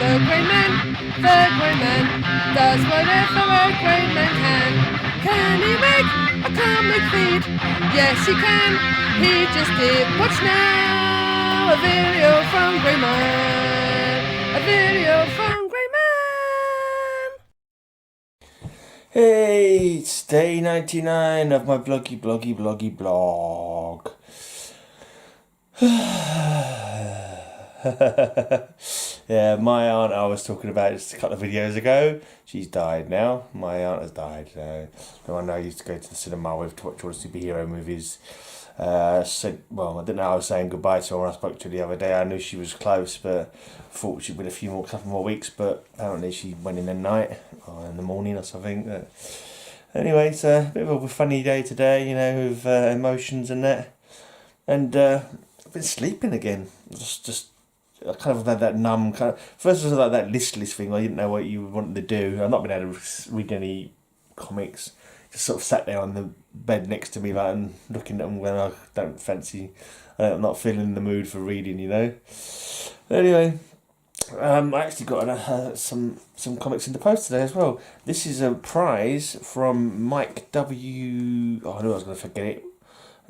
The Grey Man does whatever a Grey Man can. Can he make a comic feed? Yes, he can. He just did. Watch now, a video from Grey Man. A video from Grey Man. Hey, it's day 99 of my bloggy blog. Yeah, my aunt I was talking about just a couple of videos ago. She's died now. My aunt has died. The one I used to go to the cinema with to watch all the superhero movies. Well, I didn't know I was saying goodbye to her when I spoke to her the other day. I knew she was close, but thought she'd been a couple more weeks. But apparently she went in the night or in the morning or something. Anyway, it's a bit of a funny day today, with emotions and that. And I've been sleeping again. Just I kind of had that numb kind of. First it was like that listless thing. I didn't know what you wanted to do. I've not been able to read any comics. Just sort of sat there on the bed next to me, like, and looking at them when I don't fancy. I'm not feeling in the mood for reading, Anyway, I actually got some comics in the post today as well. This is a prize from Mike W. Oh, I knew I was going to forget it.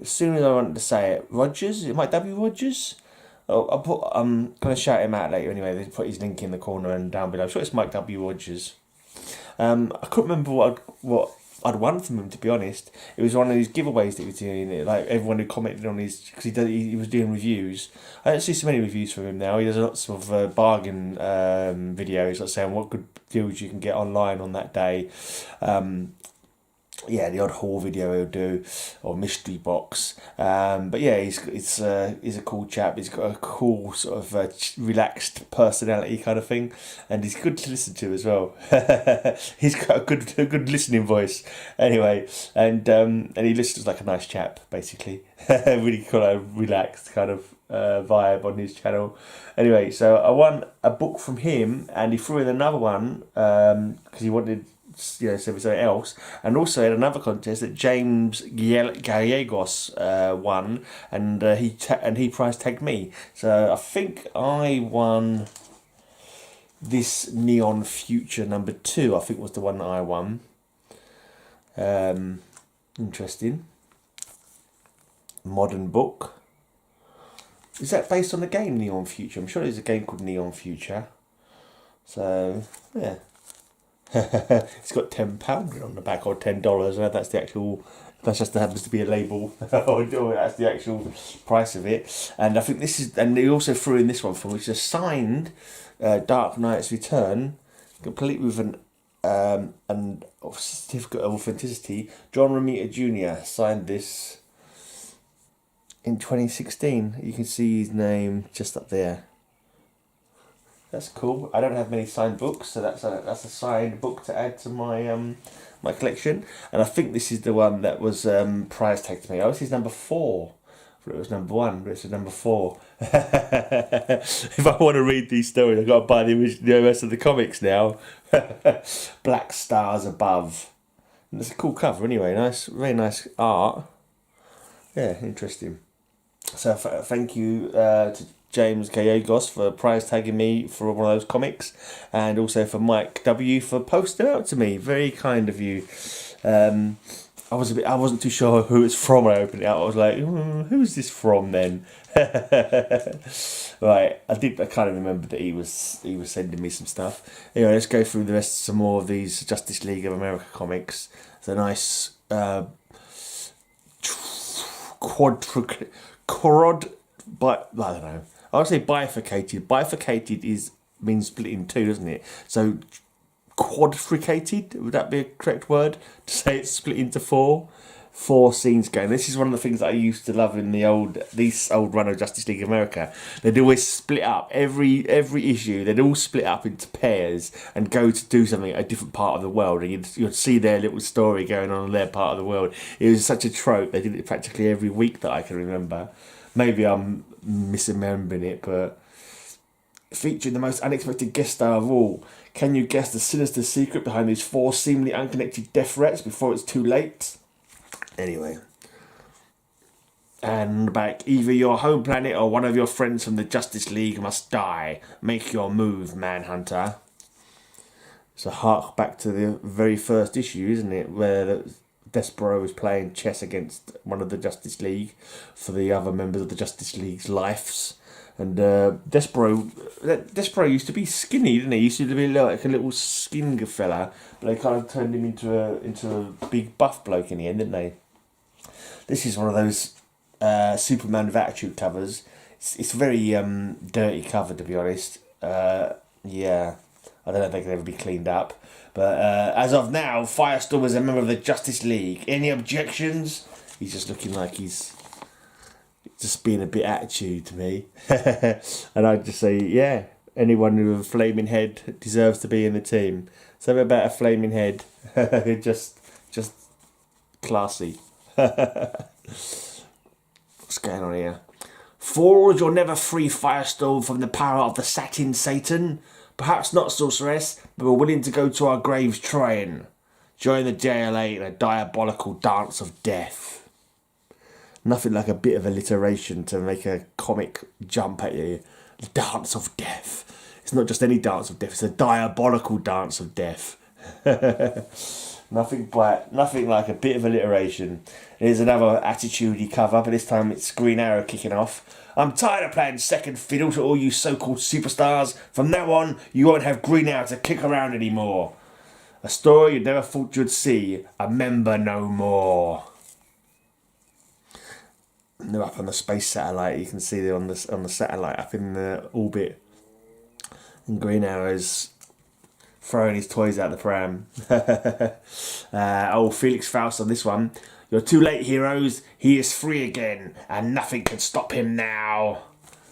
As soon as I wanted to say it, Rogers. Is it Mike W.Rogers? I'm going to shout him out later anyway. They put his link in the corner and down below. I'm sure it's Mike W.Rogers. I couldn't remember what I'd won from him, to be honest. It was one of these giveaways that he was doing. Like everyone who commented on his, because he was doing reviews. I don't see so many reviews from him now. He does lots of bargain videos, like saying what good deals you can get online on that day. The odd haul video he'll do, or mystery box. But yeah, he's a cool chap. He's got a cool sort of relaxed personality kind of thing, and he's good to listen to as well. He's got a good listening voice. Anyway, and he listens like a nice chap, basically. Really cool, relaxed kind of vibe on his channel. Anyway, so I won a book from him, and he threw in another one because he wanted. Something else, and also had another contest that James Gallegos won, and he prize tagged me. So I think I won this Neon Future #2. I think was the one that I won. Interesting. Modern book. Is that based on the game Neon Future? I'm sure there's a game called Neon Future. So yeah. It's got £10 on the back, or $10. That's the actual. That just happens to be a label, or that's the actual price of it. And I think this is. And they also threw in this one for me, which is a signed Dark Knight's Return, complete with an certificate of authenticity. John Romita Jr. signed this in 2016. You can see his name just up there. That's cool. I don't have many signed books, so that's a signed book to add to my my collection. And I think this is the one that was prize tagged to me. Oh, this is number 4. I thought it was number 1, but it's number 4. If I want to read these stories, I've got to buy the rest of the comics now. Black Stars Above. And it's a cool cover anyway. Nice, very nice art. Yeah, interesting. So thank you to James Gallegos for prize tagging me for one of those comics, and also for Mike W for posting out to me. Very kind of you. I wasn't too sure who it's from when I opened it out. I was like, who's this from then? Right, I kind of remember that he was sending me some stuff. Anyway, let's go through some more of these Justice League of America comics. It's a nice but I don't know. I would say bifurcated. Bifurcated means split in two, doesn't it? So quadricated, would that be a correct word to say it's split into 4 scenes going? This is one of the things that I used to love in these old run of Justice League America. They'd always split up every issue. They'd all split up into pairs and go to do something at a different part of the world, and you'd see their little story going on in their part of the world. It was such a trope. They did it practically every week that I can remember. Maybe I'm misremembering it, but featuring the most unexpected guest star of all. Can you guess the sinister secret behind these 4 seemingly unconnected death threats before it's too late? Anyway, And back, either your home planet or one of your friends from the Justice League must die. Make your move, Manhunter. It's a hark back to the very first issue, isn't it? Where Despero was playing chess against one of the Justice League for the other members of the Justice League's lives. And Despero used to be skinny, didn't he? He used to be like a little skin fella, but they kind of turned him into a big buff bloke in the end, didn't they? This is one of those Superman of Attitude covers. It's a very dirty cover, to be honest. Yeah, I don't know if they can ever be cleaned up. But as of now, Firestorm is a member of the Justice League. Any objections? He's just looking like he's just being a bit attitude to me. And I'd just say, yeah, anyone with a flaming head deserves to be in the team. Something about a flaming head. just classy. What's going on here? Forward, you'll never free Firestorm from the power of the Satin Satan. Perhaps not, sorceress, but we're willing to go to our graves trying. Join the JLA in a diabolical dance of death. Nothing like a bit of alliteration to make a comic jump at you. Dance of death. It's not just any dance of death, it's a diabolical dance of death. Nothing like a bit of alliteration. Here's another attitude-y cover, but this time it's Green Arrow kicking off. I'm tired of playing second fiddle to all you so-called superstars. From now on, you won't have Green Arrow to kick around anymore. A story you never thought you'd see. A member no more. And they're up on the space satellite. You can see they're on the satellite up in the orbit. And Green Arrow's throwing his toys out the pram. Felix Faust on this one. You're too late, heroes. He is free again, and nothing can stop him now.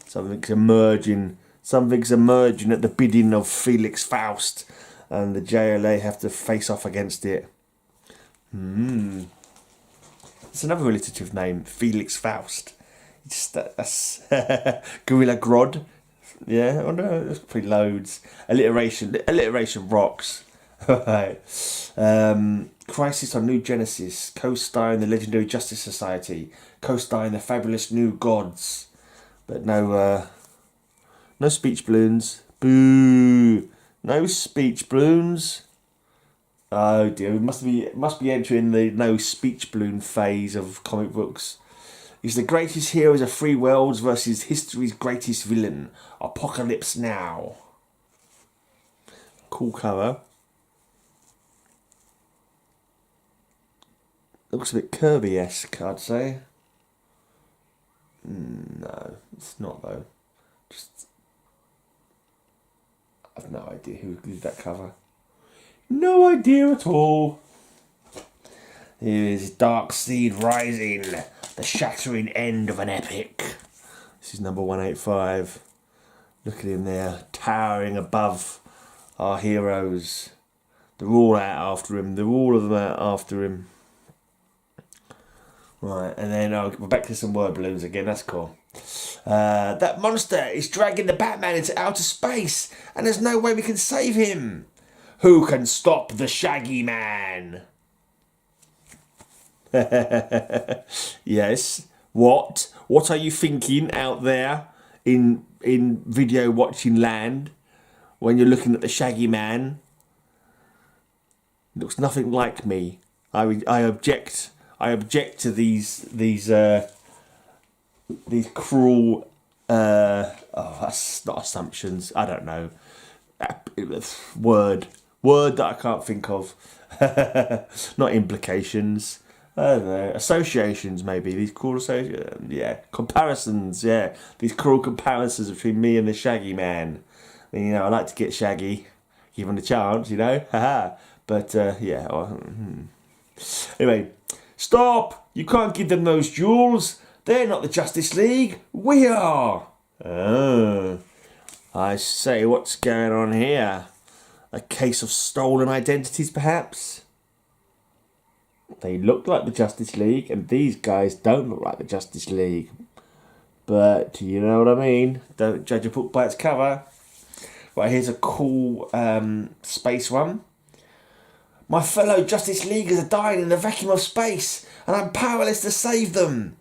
Something's emerging at the bidding of Felix Faust, and the JLA have to face off against it. It's another alliterative name, Felix Faust. That's Gorilla Grodd. Yeah, oh no, there's pretty loads. Alliteration rocks. Right. Crisis on New Genesis, co-starring the legendary Justice Society, co-starring the fabulous New Gods, but no speech balloons. Boo! No speech balloons. Oh dear, we must be entering the no speech balloon phase of comic books. It's the greatest heroes of free worlds versus history's greatest villain. Apocalypse Now. Cool cover. Looks a bit Kirby-esque, I'd say. No, it's not though. I've no idea who did that cover. No idea at all. Here is Dark Seed Rising, the shattering end of an epic. This is number 185. Look at him there, towering above our heroes. They're all out after him. They're all of them out after him. Right, and then we're back to some word balloons again. That's cool. That monster is dragging the Batman into outer space, and there's no way we can save him. Who can stop the Shaggy Man? Yes. What? What are you thinking out there in video watching land when you're looking at the Shaggy Man? It looks nothing like me. I object. I object to these cruel. That's not assumptions. I don't know. Word that I can't think of. Not implications. I don't know. Associations, maybe. These cruel associations. Yeah. Comparisons, yeah. These cruel comparisons between me and the Shaggy Man. I mean, I like to get Shaggy. Give him a chance, Haha. But, yeah. Anyway. Stop! You can't give them those jewels. They're not the Justice League. We are. Oh. I say, what's going on here? A case of stolen identities, perhaps? They look like the Justice League, and these guys don't look like the Justice League. But you know what I mean? Don't judge a book by its cover. Right, here's a cool space one. My fellow Justice Leaguers are dying in the vacuum of space, and I'm powerless to save them.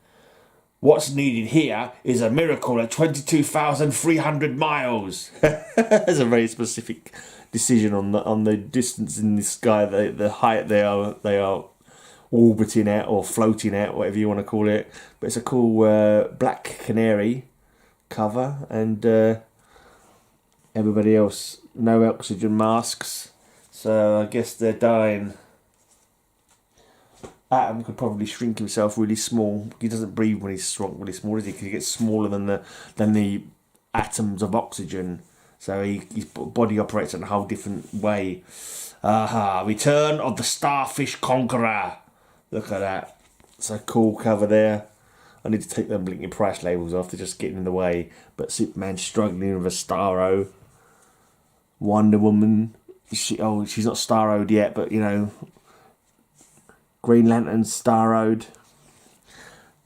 What's needed here is a miracle at 22,300 miles. That's a very specific decision on the distance in the sky, the height they are orbiting at or floating at, whatever you want to call it. But it's a cool black canary cover, and everybody else no oxygen masks, so I guess they're dying. Atom could probably shrink himself really small. He doesn't breathe when he's shrunk really small, does he? Because he gets smaller than the atoms of oxygen. So his body operates in a whole different way. Aha! Return of the Starfish Conqueror. Look at that. It's a cool cover there. I need to take them blinking price labels off. They're just getting in the way. But Superman's struggling with a Starro. Wonder Woman. She's not Starro'd yet, but you know. Green Lantern Starro'd.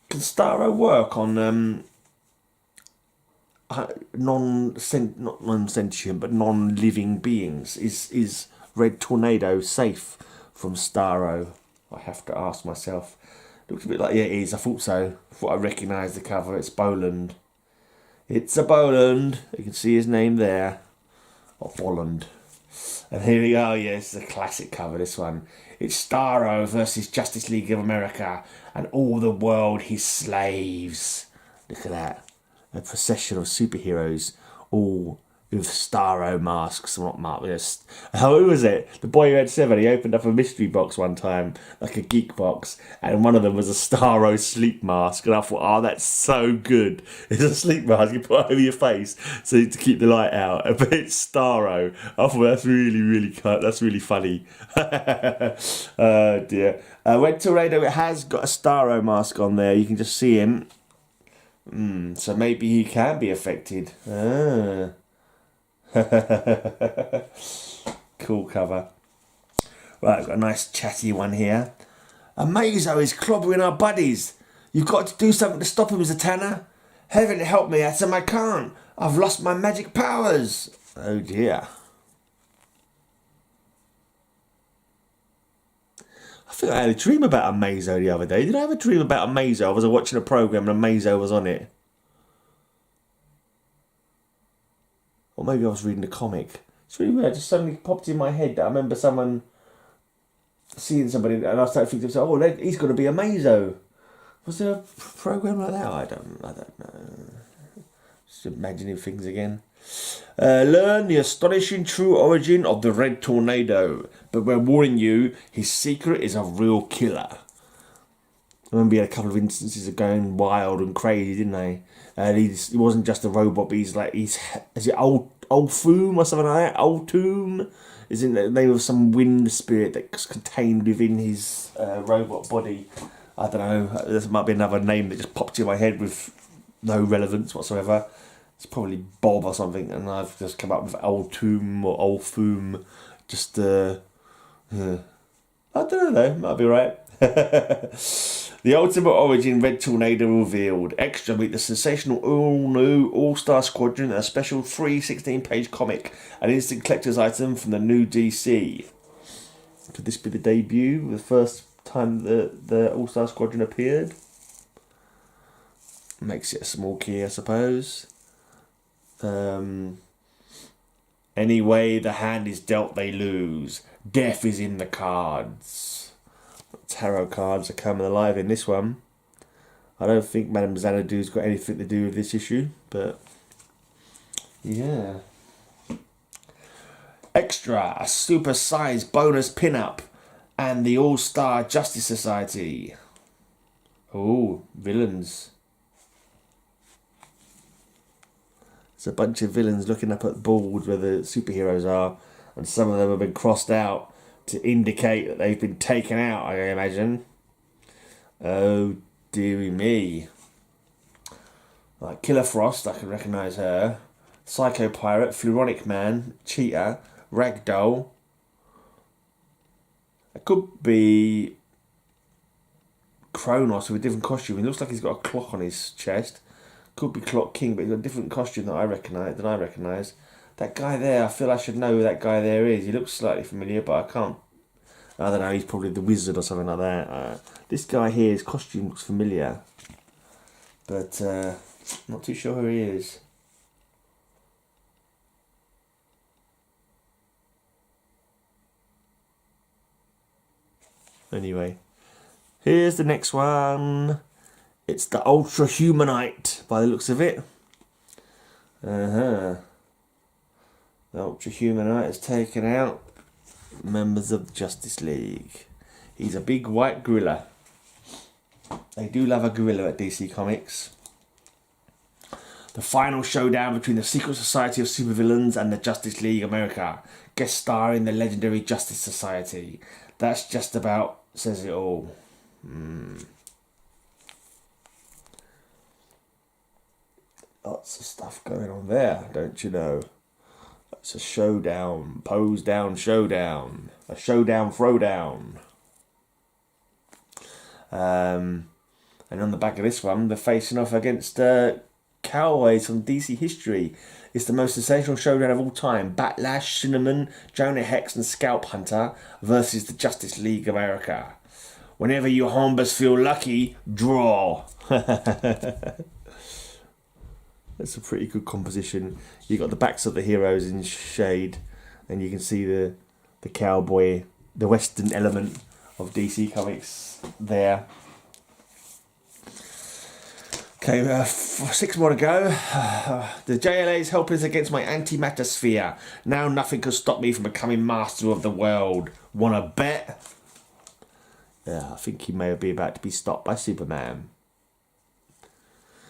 Can Starro work on not non-sentient but non-living beings? Is Red Tornado safe from Starro? I have to ask myself. Looks a bit like, yeah, it is. I thought so. I thought I recognised the cover. It's Boland. It's a Boland. You can see his name there. Or Bolland. And here we go. Yeah, this is a classic cover, this one. It's Starro versus Justice League of America and all the world his slaves. Look at that. A procession of superheroes, all with Starro masks. Not masks. Who was it? The boy who had 7. He opened up a mystery box one time, like a geek box, and one of them was a Starro sleep mask. And I thought, oh, that's so good. It's a sleep mask you put over your face so to keep the light out. But it's Starro. I thought that's really funny. Oh dear. Red Tornado, it has got a Starro mask on there. You can just see him. So maybe he can be affected. Cool cover. Right, I've got a nice chatty one here. Amazo is clobbering our buddies. You've got to do something to stop him, Zatanna. Heaven help me, Atom, I can't. I've lost my magic powers. Oh dear. I think I had a dream about Amazo the other day. Did I have a dream about Amazo? I was watching a programme and Amazo was on it. Or maybe I was reading a comic. It's really weird. It just suddenly popped in my head that I remember someone seeing somebody and I started thinking, oh, he's going to be Amazo. Was there a programme like that? I don't know. Just imagining things again. Learn the astonishing true origin of the Red Tornado. But we're warning you, his secret is a real killer. I remember he had a couple of instances of going wild and crazy, didn't they? And he wasn't just a robot, but is it Old Foom or something like that? Old Tomb? Is it the name of some wind spirit that's contained within his robot body? I don't know. There might be another name that just popped in my head with no relevance whatsoever. It's probably Bob or something, and I've just come up with Old Tomb or Old Foom. Just I don't know though. Might be right. The ultimate origin Red Tornado revealed. Extra, meet the sensational all-new All-Star Squadron, a special free 16-page comic, an instant collector's item from the new DC. Could this be the debut, the first time the All-Star Squadron appeared? Makes it a small key, I suppose. Anyway, the hand is dealt, they lose. Death is in the cards. Tarot cards are coming alive in this one. I don't think Madame Xanadu's got anything to do with this issue, but yeah. Extra, a super-sized bonus pin-up and the All-Star Justice Society. Oh, villains. It's a bunch of villains looking up at the board where the superheroes are, and some of them have been crossed out to indicate that they've been taken out, I imagine. Oh, dearie me. Like Killer Frost, I can recognise her. Psycho Pirate, Fluronic Man, Cheetah, Ragdoll. It could be Kronos with a different costume. He looks like he's got a clock on his chest. Could be Clock King, but he's got a different costume that I recognise. That guy there, I feel I should know who that guy there is. He looks slightly familiar, but I can't. I don't know, he's probably the Wizard or something like that. This guy here, his costume looks familiar. but not too sure who he is. Anyway, here's the next one. It's the Ultra Humanite, by the looks of it. The Ultra Humanite has taken out members of the Justice League. He's a big white gorilla. They do love a gorilla at DC Comics. The final showdown between the Secret Society of Supervillains and the Justice League America. Guest star in the legendary Justice Society. That's just about says it all. Lots of stuff going on there, don't you know? It's a showdown, pose down, showdown. A showdown, throwdown. And on the back of this one, they're facing off against Cowboys from DC history. It's the most sensational showdown of all time. Backlash, Cinnamon, Jonah Hex and Scalp Hunter versus the Justice League America. Whenever you Hombers feel lucky, draw. That's a pretty good composition. You got the backs of the heroes in shade, and you can see the cowboy, the western element of DC Comics there. Okay, 6 more to go. The JLA is helpless against my antimatter sphere. Now nothing can stop me from becoming master of the world. Wanna bet? Yeah, I think he may be about to be stopped by Superman.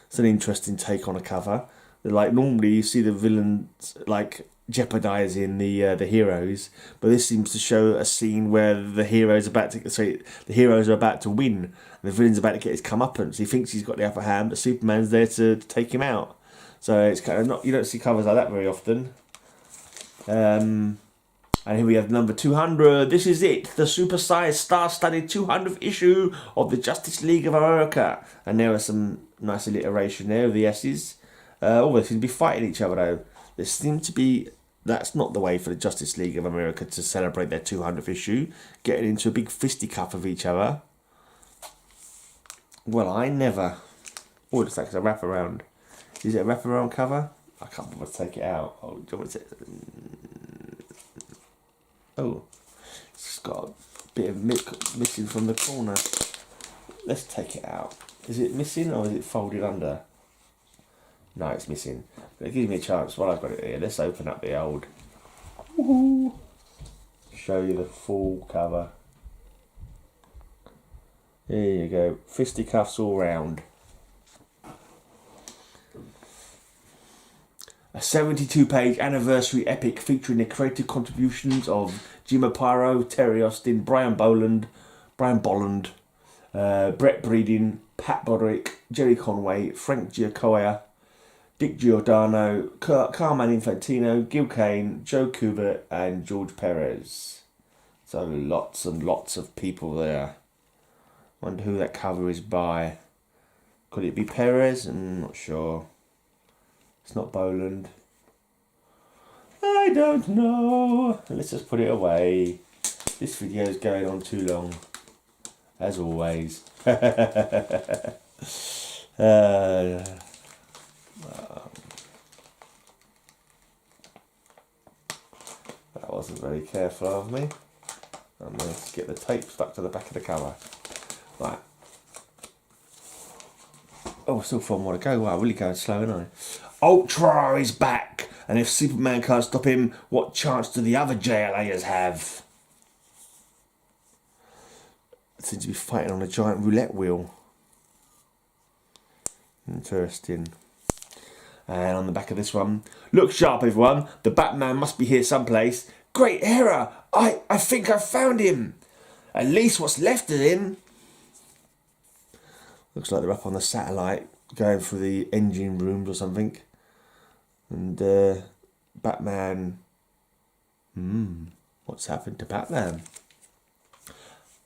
It's an interesting take on a cover. Like normally you see the villains like jeopardizing the heroes, but this seems to show a scene where the heroes are about to win, and the villain's about to get his comeuppance. He thinks he's got the upper hand, but Superman's there to take him out. So it's kind of not, you don't see covers like that very often. And here we have number 200. This is it, the super-sized, star-studded 200th issue of the Justice League of America. And there are some nice alliteration there of the S's. They seem to be fighting each other though. There seems to be, that's not the way for the Justice League of America to celebrate their 200th issue, getting into a big fisticuff of each other. Well, I never. Oh, it looks like it's a wraparound. Is it a wraparound cover? I can't bother to take it out. Oh, do you want to take it? Oh, it's got a bit of missing from the corner. Let's take it out. Is it missing or is it folded under? No, it's missing. But it gives me a chance while I've got it here. Let's open up the old. Woohoo! Show you the full cover. There you go. Fisticuffs all round. A 72-page anniversary epic featuring the creative contributions of Jim Aparo, Terry Austin, Brian Bolland, Brett Breeding, Pat Broderick, Jerry Conway, Frank Giacoia, Dick Giordano, Carmine Infantino, Gil Kane, Joe Kubert and George Perez. So lots and lots of people there. Wonder who that cover is by. Could it be Perez? I'm not sure. It's not Boland. I don't know. Let's just put it away. This video is going on too long. As always. That wasn't very careful of me. I'm going to get the tape stuck to the back of the cover. Right. Oh, still 4 more to go. Wow, really going slow, aren't I? Ultra is back, and if Superman can't stop him, what chance do the other JLAers have? They seem to be fighting on a giant roulette wheel. Interesting. And on the back of this one, look sharp everyone, the Batman must be here someplace. Great error, I think I found him. At least what's left of him. Looks like they're up on the satellite, going through the engine rooms or something. And Batman. What's happened to Batman?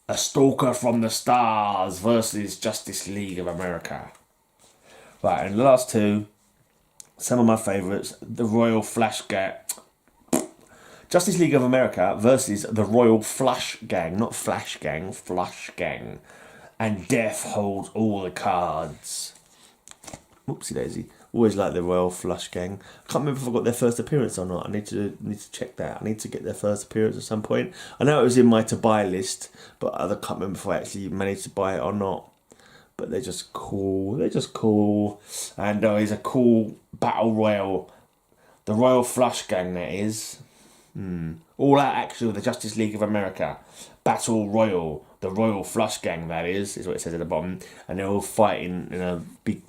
A Stalker from the Stars versus Justice League of America. Right, and the last two, some of my favourites. The Royal Flash Gang. Justice League of America versus the Royal Flush Gang. Not Flash Gang, Flush Gang. And Death holds all the cards. Whoopsie daisy. Always like the Royal Flush Gang. I can't remember if I got their first appearance or not. I need to check that. I need to get their first appearance at some point. I know it was in my to buy list, but I can't remember if I actually managed to buy it or not. But they're just cool. They're just cool. And it's a cool battle royal. The Royal Flush Gang, that is. All out action with the Justice League of America. Battle Royal. The Royal Flush Gang, that is what it says at the bottom. And they're all fighting in a big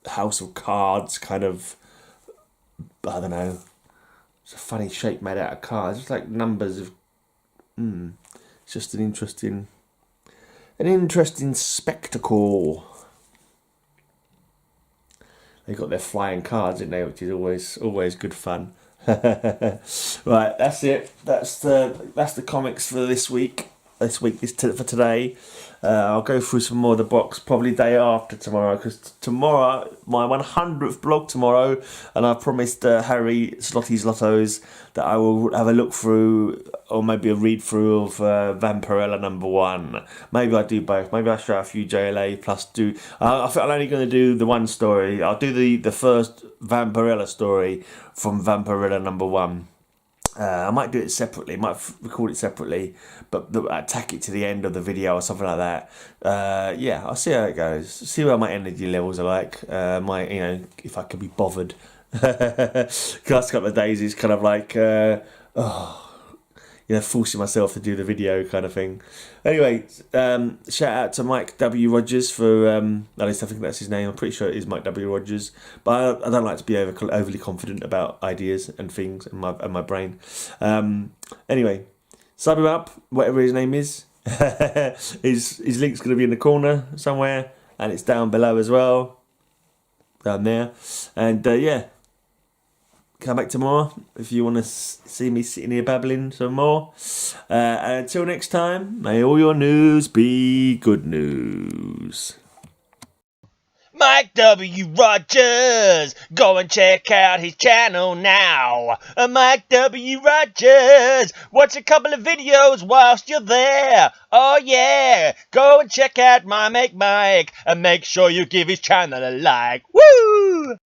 house of cards, kind of, I don't know. It's a funny shape made out of cards. It's like numbers of... It's just an interesting spectacle. They got their flying cards, didn't they? Which is always good fun. Right, that's it. That's the comics for this week. For today. I'll go through some more of the box probably day after tomorrow, because tomorrow, my 100th blog tomorrow, and I've promised Harry Slotty's Lottos that I will have a look through, or maybe a read through of Vampirella #1. Maybe I do both. Maybe I show a few JLA plus do. I think I'm only going to do the one story. I'll do the first Vampirella story from Vampirella #1. I might do it separately, might record it separately, but tack it to the end of the video or something like that. Yeah, I'll see how it goes. See where my energy levels are like. If I can be bothered. Last couple of days is kind of like, forcing myself to do the video kind of thing. Anyway, shout out to Mike W.Rogers for, at least I think that's his name. I'm pretty sure it is Mike W.Rogers. But I don't like to be overly confident about ideas and things and my brain. Anyway, sub him up, whatever his name is. His link's going to be in the corner somewhere. And it's down below as well. Down there. And yeah. Come back tomorrow if you want to see me sitting here babbling some more. And until next time, may all your news be good news. Mike W.Rogers, go and check out his channel now. Mike W.Rogers, watch a couple of videos whilst you're there. Oh yeah, go and check out my Make Mike and make sure you give his channel a like. Woo!